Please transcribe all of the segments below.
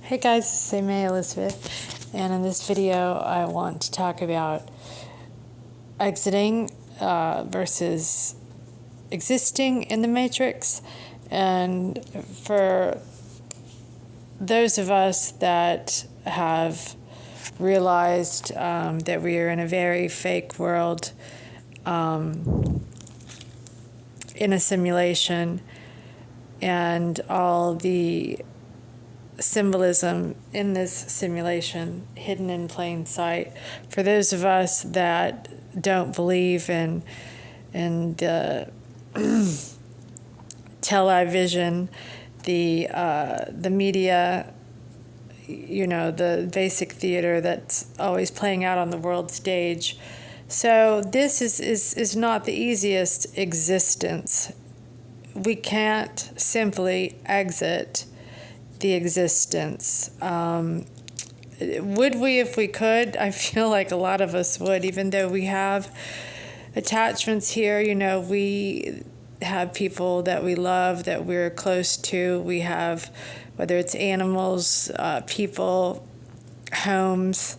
Hey guys, this is May Elizabeth, and in this video I want to talk about exiting versus existing in the matrix. And for those of us that have realized that we are in a very fake world, in a simulation, and all the symbolism in this simulation hidden in plain sight. For those of us that don't believe in the television, the media, the basic theater that's always playing out on the world stage. So this is not the easiest existence. We can't simply exit the existence. Would we if we could? I feel like a lot of us would, even though we have attachments here. We have people that we love, that we're close to. We have, whether it's animals, people, homes.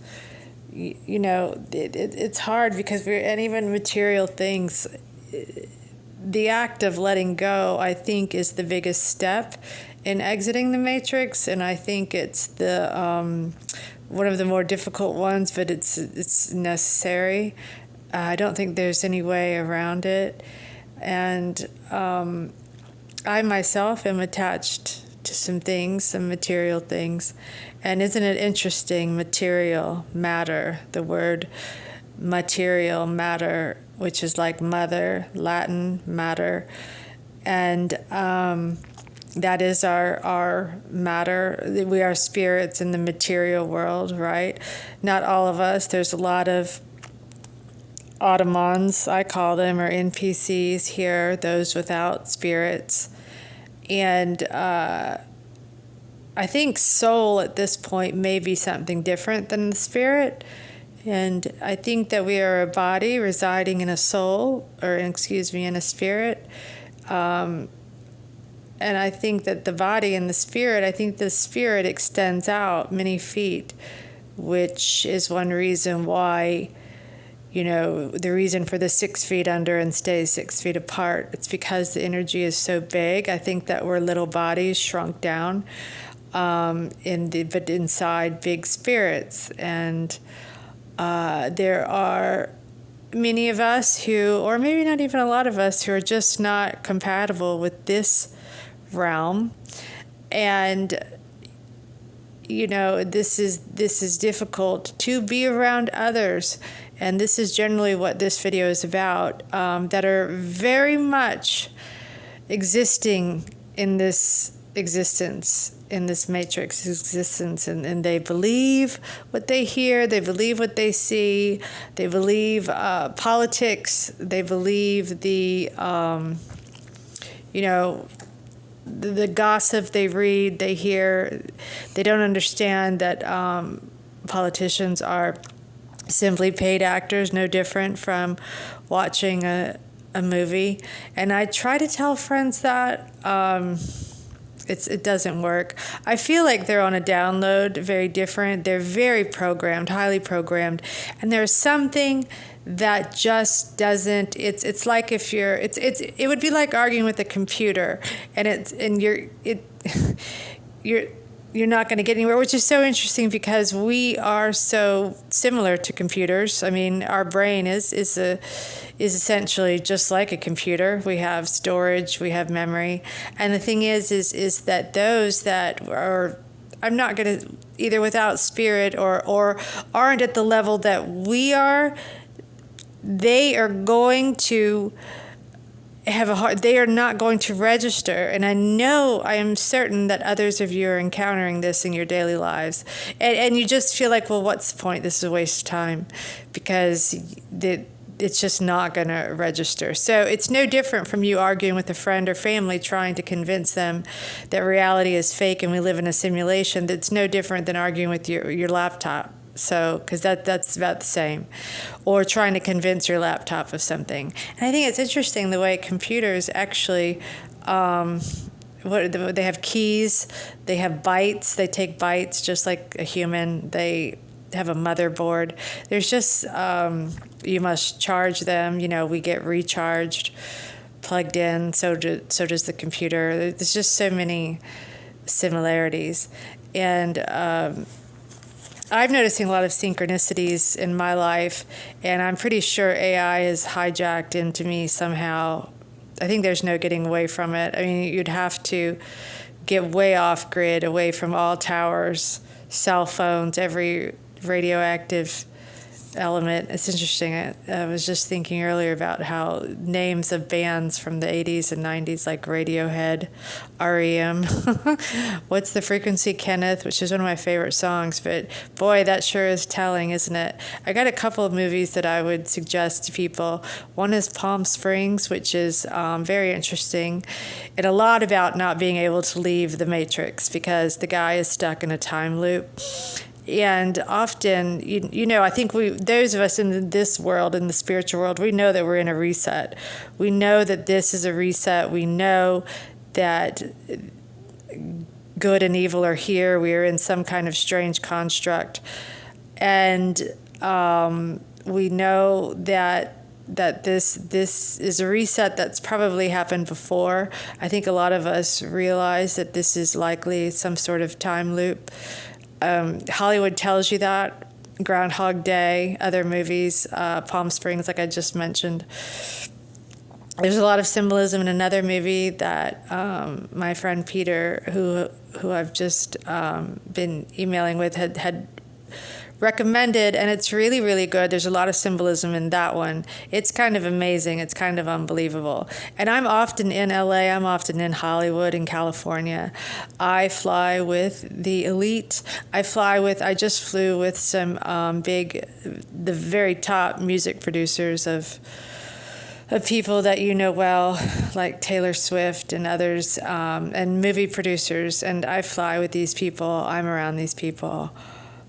It's hard because and even material things. The act of letting go, I think, is the biggest step in exiting the matrix, and I think it's the one of the more difficult ones, but it's necessary. I don't think there's any way around it, and I myself am attached to some things, some material things, and isn't it interesting? Material matter, the word material matter, which is like mother, Latin matter, and that is our matter. We are spirits in the material world, right? Not all of us. There's a lot of automons, I call them, or NPCs here, those without spirits. And I think soul at this point may be something different than the spirit. And I think that we are a body residing in a soul, in a spirit. And I think that the body and the spirit extends out many feet, which is one reason why, the reason for the 6 feet under and stays 6 feet apart. It's because the energy is so big. I think that we're little bodies shrunk down, but inside big spirits. And there are many of us who, or maybe not even a lot of us, who are just not compatible with this realm. And this is difficult to be around others, and this is generally what this video is about, that are very much existing in this existence, in this matrix existence, and they believe what they hear, they believe what they see, they believe politics, they believe the gossip they read, they hear. They don't understand that politicians are simply paid actors, no different from watching a movie. And I try to tell friends that it doesn't work. I feel like they're on a download, very different. They're very programmed, highly programmed, and there's something that just doesn't. It's like if it would be like arguing with a computer, and you're not going to get anywhere, which is so interesting because we are so similar to computers. I mean, our brain is essentially just like a computer. We have storage, we have memory, and the thing is that those that are, I'm not going to, either without spirit or aren't at the level that we are, they are going to have they are not going to register. And I am certain that others of you are encountering this in your daily lives. And you just feel like, well, what's the point? This is a waste of time, because it's just not going to register. So it's no different from you arguing with a friend or family, trying to convince them that reality is fake and we live in a simulation. That's no different than arguing with your laptop. So, because that's about the same, or trying to convince your laptop of something. And I think it's interesting the way computers actually they have keys, they have bytes, they take bytes just like a human. They have a motherboard. There's just you must charge them. We get recharged, plugged in. So does the computer. There's just so many similarities, and I'm noticing a lot of synchronicities in my life, and I'm pretty sure AI is hijacked into me somehow. I think there's no getting away from it. I mean, you'd have to get way off grid, away from all towers, cell phones, every radioactive element. It's interesting. I was just thinking earlier about how names of bands from the 80s and 90s, like Radiohead, REM. What's the Frequency, Kenneth, which is one of my favorite songs. But boy, that sure is telling, isn't it? I got a couple of movies that I would suggest to people. One is Palm Springs, which is very interesting, and a lot about not being able to leave the Matrix because the guy is stuck in a time loop. And often, I think those of us in this world, in the spiritual world, we know that we're in a reset. We know that this is a reset. We know that good and evil are here. We are in some kind of strange construct. And we know that this is a reset that's probably happened before. I think a lot of us realize that this is likely some sort of time loop. Hollywood tells you that. Groundhog Day, other movies, Palm Springs, like I just mentioned. There's a lot of symbolism in another movie that my friend Peter, who I've just been emailing with, had recommended, and it's really, really good. There's a lot of symbolism in that one. It's kind of amazing. It's kind of unbelievable. And I'm often in LA. I'm often in Hollywood in California. I fly with the elite. I just flew with some the very top music producers of people that you know well, like Taylor Swift and others, and movie producers. And I fly with these people. I'm around these people.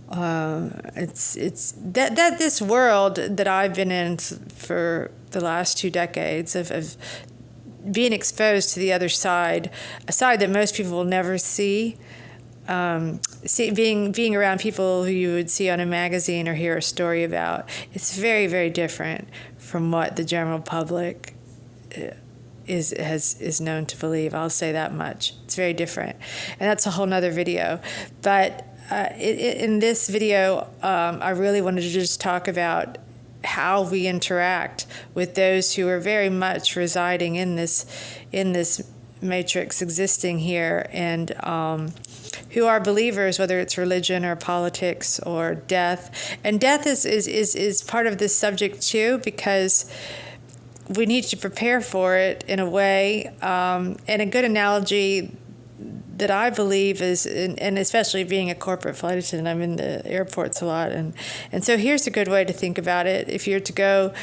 It's that this world that I've been in for the last 2 decades of being exposed to the other side, a side that most people will never see. Being around people who you would see on a magazine or hear a story about, it's very, very different from what the general public is known to believe. I'll say that much. It's very different, and that's a whole nother video. But in this video, I really wanted to just talk about how we interact with those who are very much residing in this matrix existing here, and who are believers, whether it's religion or politics or death. And death is part of this subject too, because we need to prepare for it in a way. And a good analogy that I believe is, and especially being a corporate flight attendant, I'm in the airports a lot. And so here's a good way to think about it. If you're to go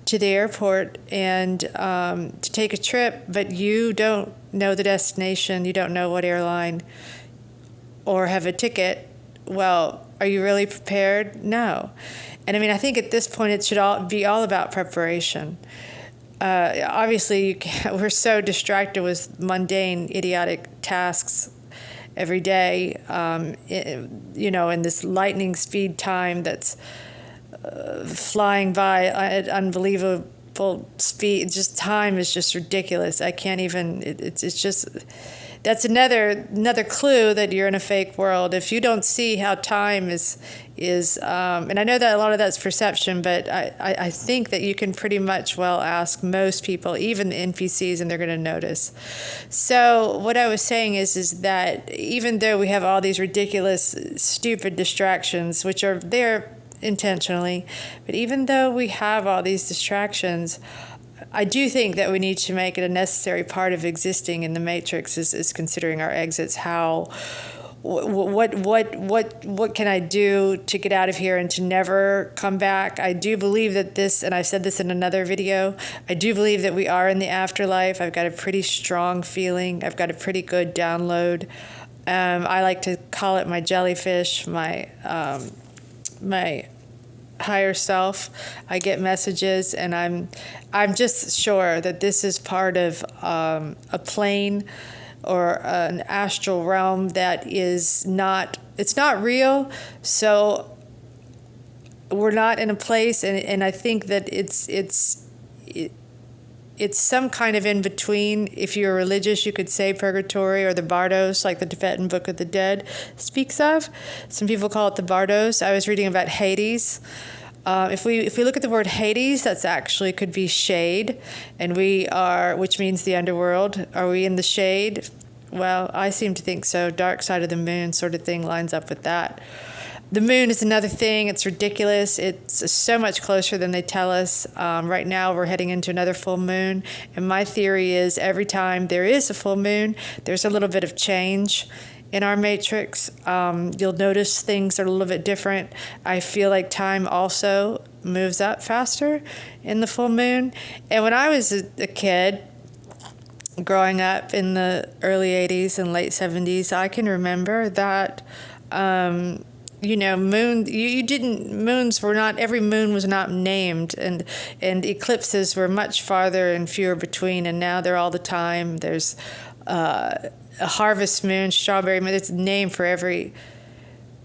to the airport and to take a trip, but you don't know the destination, you don't know what airline or have a ticket, well, are you really prepared? No. And I mean, I think at this point it should be all about preparation. Obviously, we're so distracted with mundane, idiotic tasks every day, in this lightning speed time that's flying by at unbelievable speed. Just time is just ridiculous. I can't even. It's just. That's another clue that you're in a fake world. If you don't see how time is, and I know that a lot of that's perception, but I think that you can pretty much well ask most people, even the NPCs, and they're going to notice. So what I was saying is that even though we have all these ridiculous, stupid distractions, which are there intentionally, but even though we have all these distractions, I do think that we need to make it a necessary part of existing in the matrix is considering our exits. What can I do to get out of here and to never come back? I do believe that this, and I said this in another video, I do believe that we are in the afterlife. I've got a pretty strong feeling. I've got a pretty good download. I like to call it my jellyfish, my higher self. I get messages, and I'm just sure that this is part of a plane or an astral realm that is not, it's not real. So we're not in a place, and I think that it's some kind of in between. If you're religious, you could say purgatory or the bardos, like the Tibetan Book of the Dead speaks of. Some people call it the bardos. I was reading about Hades. If we look at the word Hades, that's actually could be shade, and we are, which means the underworld. Are we in the shade? Well, I seem to think so. Dark side of the moon sort of thing lines up with that. The moon is another thing. It's ridiculous. It's so much closer than they tell us. Right now, we're heading into another full moon. And my theory is every time there is a full moon, there's a little bit of change in our matrix. You'll notice things are a little bit different. I feel like time also moves up faster in the full moon. And when I was a kid, growing up in the early 80s and late 70s, I can remember that... moons were not, every moon was not named, and eclipses were much farther and fewer between, and now they're all the time. There's a harvest moon, strawberry moon. It's a name for every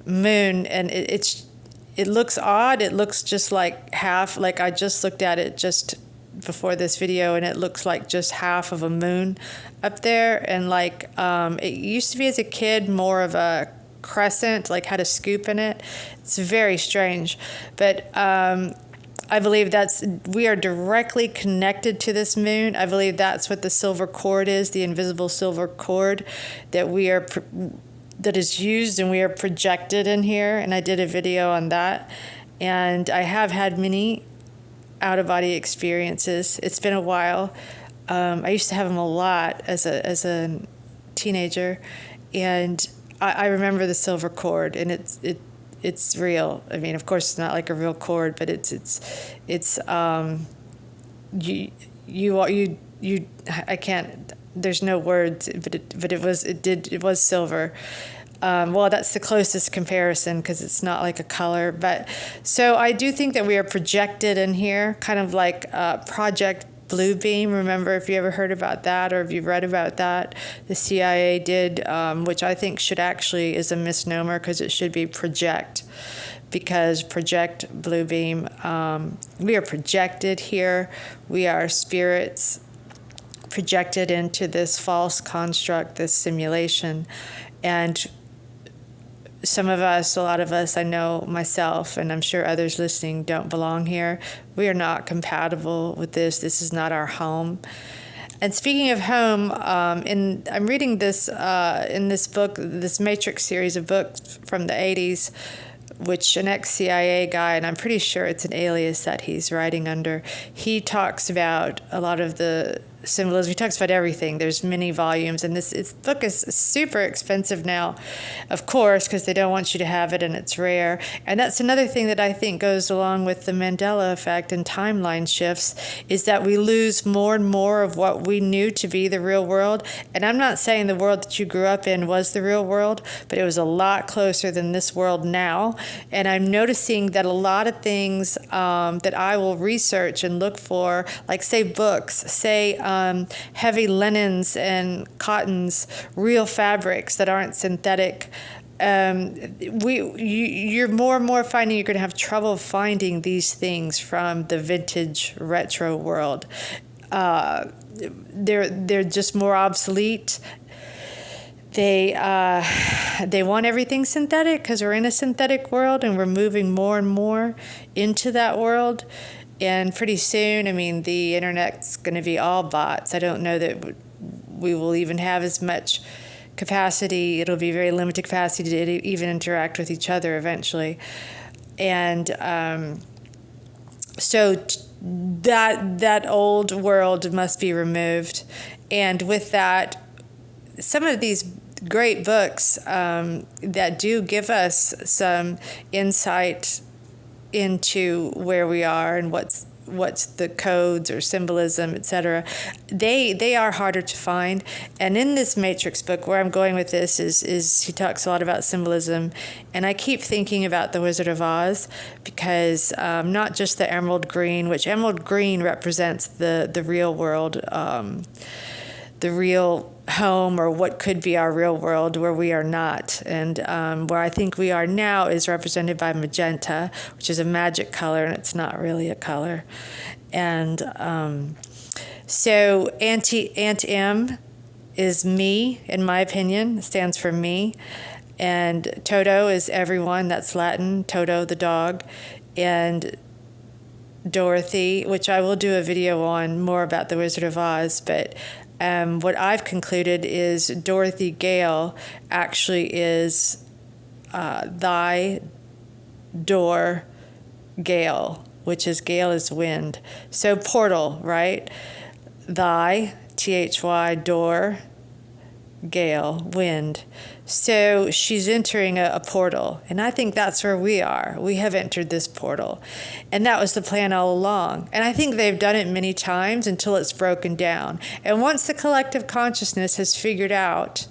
moon, and it looks odd. It looks just like half, like I just looked at it just before this video, and it looks like just half of a moon up there, and like it used to be as a kid more of a crescent, like had a scoop in it. It's very strange, but I believe we are directly connected to this moon. I believe that's what the silver cord is, the invisible silver cord that that is used, and we are projected in here. And I did a video on that, and I have had many out-of-body experiences. It's been a while. I used to have them a lot as a teenager, and I remember the silver cord, and it's real. I mean, of course, it's not like a real cord, but it's I can't. There's no words, but it was silver. Well, that's the closest comparison because it's not like a color. But so I do think that we are projected in here, kind of like Project Blue Beam. Remember, if you ever heard about that or if you've read about that, the CIA did, which I think is a misnomer because it should be project, because Project Blue Beam, we are projected here. We are spirits projected into this false construct, this simulation. And some of us, a lot of us, I know myself, and I'm sure others listening, don't belong here. We are not compatible with this. This is not our home. And speaking of home, I'm reading this in this book, this Matrix series of books from the 80s, which an ex-CIA guy, and I'm pretty sure it's an alias that he's writing under, he talks about a lot of the symbolism. He talks about everything. There's many volumes, and this book is super expensive now, of course, because they don't want you to have it, and it's rare. And that's another thing that I think goes along with the Mandela effect and timeline shifts, is that we lose more and more of what we knew to be the real world. And I'm not saying the world that you grew up in was the real world, but it was a lot closer than this world now. And I'm noticing that a lot of things that I will research and look for, like say books, say heavy linens and cottons, real fabrics that aren't synthetic. You're more and more finding you're going to have trouble finding these things from the vintage retro world. They're just more obsolete. They want everything synthetic because we're in a synthetic world, and we're moving more and more into that world. And pretty soon, I mean, the internet's going to be all bots. I don't know that we will even have as much capacity. It'll be very limited capacity to even interact with each other eventually. And so that old world must be removed. And with that, some of these great books that do give us some insight into where we are and what's the codes or symbolism, etc. They are harder to find. And in this Matrix book, where I'm going with this is he talks a lot about symbolism, and I keep thinking about the Wizard of Oz, because not just the emerald green, which emerald green represents the real world. the real home, or what could be our real world, where we are not. And where I think we are now is represented by magenta, which is a magic color, and it's not really a color. And so Aunt M is me, in my opinion. It stands for me. And Toto is everyone. That's Latin. Toto, the dog. And Dorothy, which I will do a video on more about the Wizard of Oz, but what I've concluded is Dorothy Gale actually is thy door gale, which is gale is wind. So portal, right? Thy, Thy, door, gale, wind. So she's entering a portal, and I think that's where we are. We have entered this portal, and that was the plan all along. And I think they've done it many times until it's broken down. And once the collective consciousness has figured out,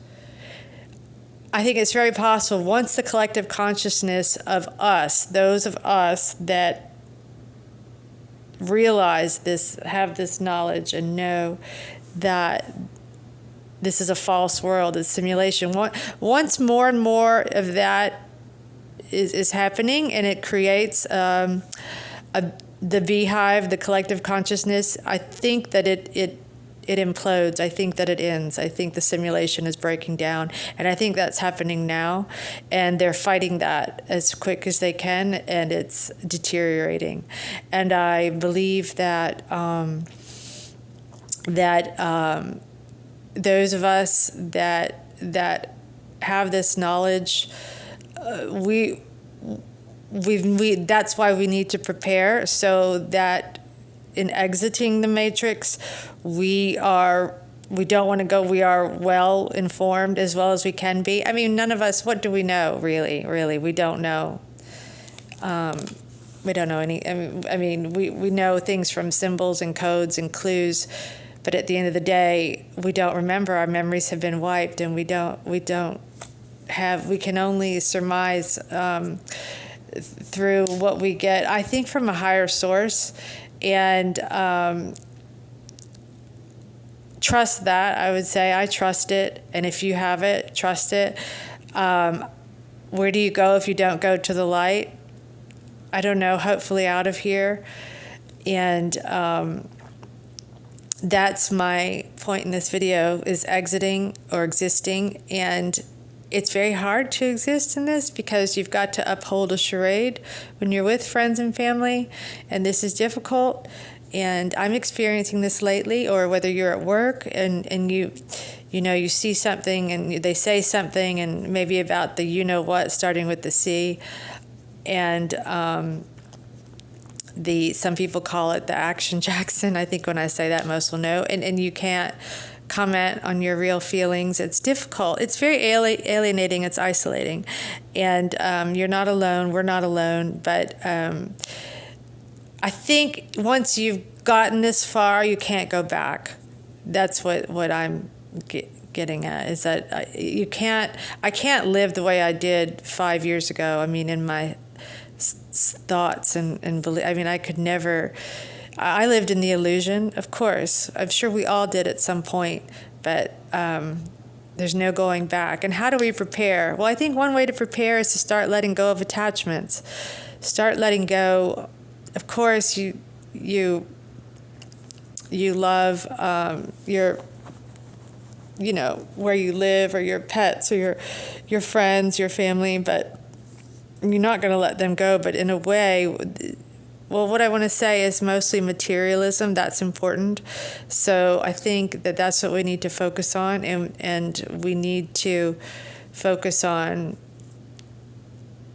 I think it's very possible, once the collective consciousness of us, those of us that realize this, have this knowledge and know that this is a false world, it's simulation. Once more and more of that is happening, and it creates the beehive, the collective consciousness, I think that it implodes. I think that it ends. I think the simulation is breaking down, and I think that's happening now. And they're fighting that as quick as they can, and it's deteriorating. And I believe that those of us that have this knowledge, we that's why we need to prepare, so that in exiting the matrix, we don't want to go. We are well informed as well as we can be. I mean, none of us. What do we know? Really, we don't know. We don't know any. I mean, we know things from symbols and codes and clues. But at the end of the day, we don't remember. Our memories have been wiped, and we can only surmise through what we get, I think, from a higher source. And trust that, I would say. I trust it. And if you have it, trust it. Where do you go if you don't go to the light? I don't know, hopefully out of here. And that's my point in this video, is exiting or existing. And it's very hard to exist in this, because you've got to uphold a charade when you're with friends and family, and this is difficult. And I'm experiencing this lately, or whether you're at work and you see something and they say something, and maybe about the you-know-what, starting with the C, and some people call it the Action Jackson. I think when I say that, most will know. And you can't comment on your real feelings. It's difficult. It's very alienating. It's isolating. And you're not alone. We're not alone. But I think once you've gotten this far, you can't go back. That's what I'm getting at, is that I can't live the way I did 5 years ago. I mean, in my thoughts and belief. I mean, I could never. I lived in the illusion, of course. I'm sure we all did at some point, but there's no going back. And how do we prepare? Well, I think one way to prepare is to start letting go of attachments. Start letting go. Of course, you love your, where you live, or your pets, or your friends, your family, but you're not going to let them go. But in a way, well, what I want to say is mostly materialism. That's important. So I think that that's what we need to focus on, and we need to focus on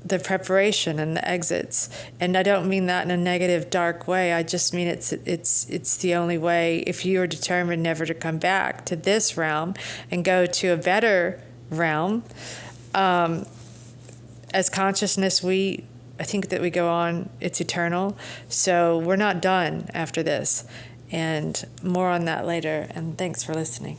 the preparation and the exits. And I don't mean that in a negative, dark way. I just mean it's the only way, if you are determined never to come back to this realm and go to a better realm. As consciousness, I think that we go on, it's eternal. So we're not done after this. And more on that later. And thanks for listening.